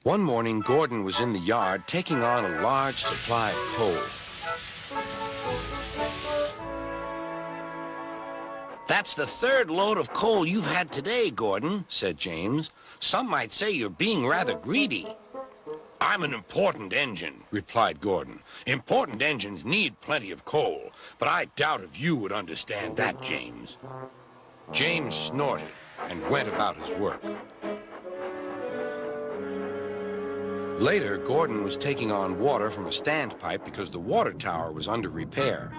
One morning, Gordon was in the yard taking on a large supply of coal. That's the third load of coal you've had today, Gordon, said James. Some might say you're being rather greedy. I'm an important engine, replied Gordon. Important engines need plenty of coal, but I doubt if you would understand that, James. James snorted and went about his work. Later, Gordon was taking on water from a standpipe because the water tower was under repair.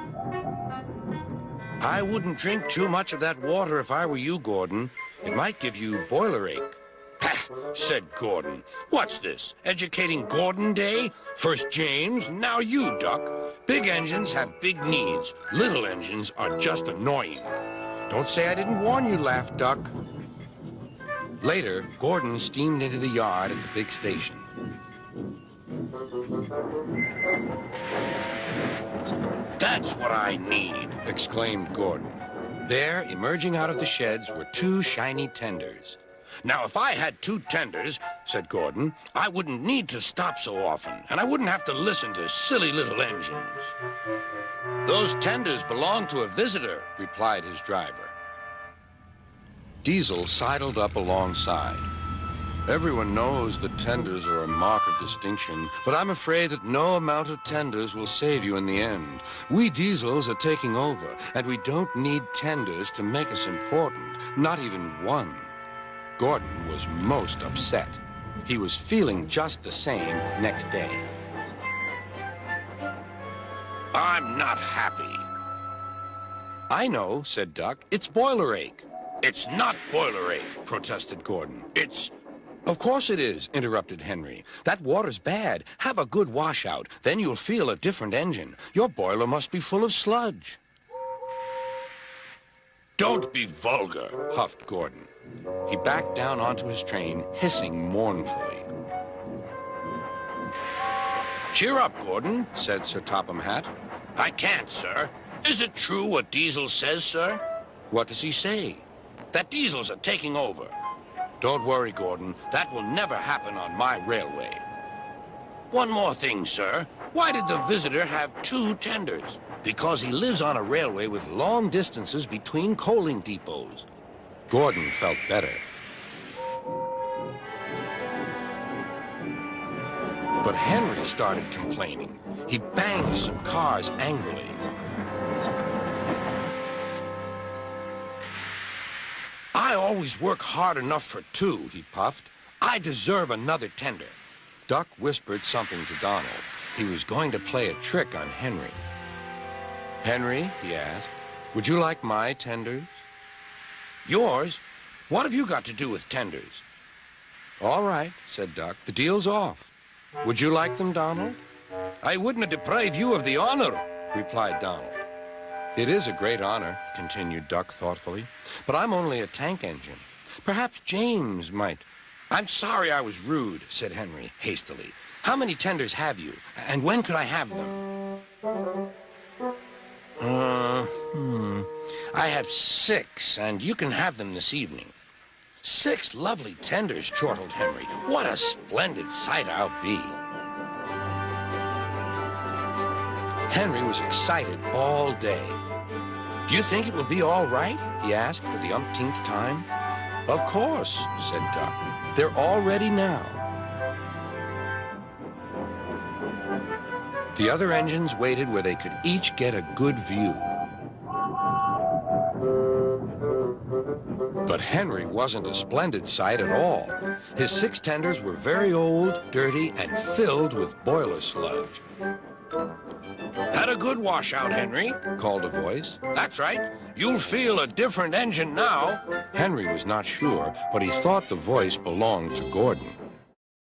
I wouldn't drink too much of that water if I were you, Gordon. It might give you boiler ache. "Pah," said Gordon. "What's this, educating Gordon Day? First James, now you, Duck. Big engines have big needs. Little engines are just annoying." "Don't say I didn't warn you," laughed Duck. Later, Gordon steamed into the yard at the big station. "That's what I need," exclaimed Gordon. There, emerging out of the sheds, were two shiny tenders. "Now, if I had two tenders," said Gordon, "I wouldn't need to stop so often, and I wouldn't have to listen to silly little engines." "Those tenders belong to a visitor," replied his driver. Diesel sidled up alongside. "Everyone knows that tenders are a mark of distinction, but I'm afraid that no amount of tenders will save you in the end. We Diesels are taking over, and we don't need tenders to make us important, not even one." Gordon was most upset. He was feeling just the same next day. "I'm not happy." "I know," said Duck. "It's boiler ache." "It's not boiler ache," protested Gordon. "It's..." "Of course it is," interrupted Henry. "That water's bad. Have a good washout. Then you'll feel a different engine. Your boiler must be full of sludge." "Don't be vulgar," huffed Gordon. He backed down onto his train, hissing mournfully. "Cheer up, Gordon," said Sir Topham Hatt. "I can't, sir. Is it true what Diesel says, sir?" "What does he say?" "That Diesels are taking over." "Don't worry, Gordon. That will never happen on my railway." "One more thing, sir. Why did the visitor have two tenders?" "Because he lives on a railway with long distances between coaling depots." Gordon felt better. But Henry started complaining. He banged some cars angrily. "I always work hard enough for two," he puffed. "I deserve another tender." Duck whispered something to Donald. He was going to play a trick on Henry. "Henry," he asked, "would you like my tenders?" "Yours? What have you got to do with tenders?" "All right," said Duck. "The deal's off. Would you like them, Donald?" "I wouldn't deprive you of the honor," replied Donald. "It is a great honor," continued Duck thoughtfully, "but I'm only a tank engine. Perhaps James might—" "I'm sorry I was rude," said Henry hastily. "How many tenders have you, and when could I have them?" I have 6, and you can have them this evening." "6 lovely tenders," chortled Henry. "What a splendid sight I'll be." Henry was excited all day. "Do you think it will be all right?" he asked for the umpteenth time. "Of course," said Duck. "They're all ready now." The other engines waited where they could each get a good view. But Henry wasn't a splendid sight at all. His 6 tenders were very old, dirty, and filled with boiler sludge. "Had a good washout, Henry," called a voice. "That's right. You'll feel a different engine now." Henry was not sure, but he thought the voice belonged to Gordon.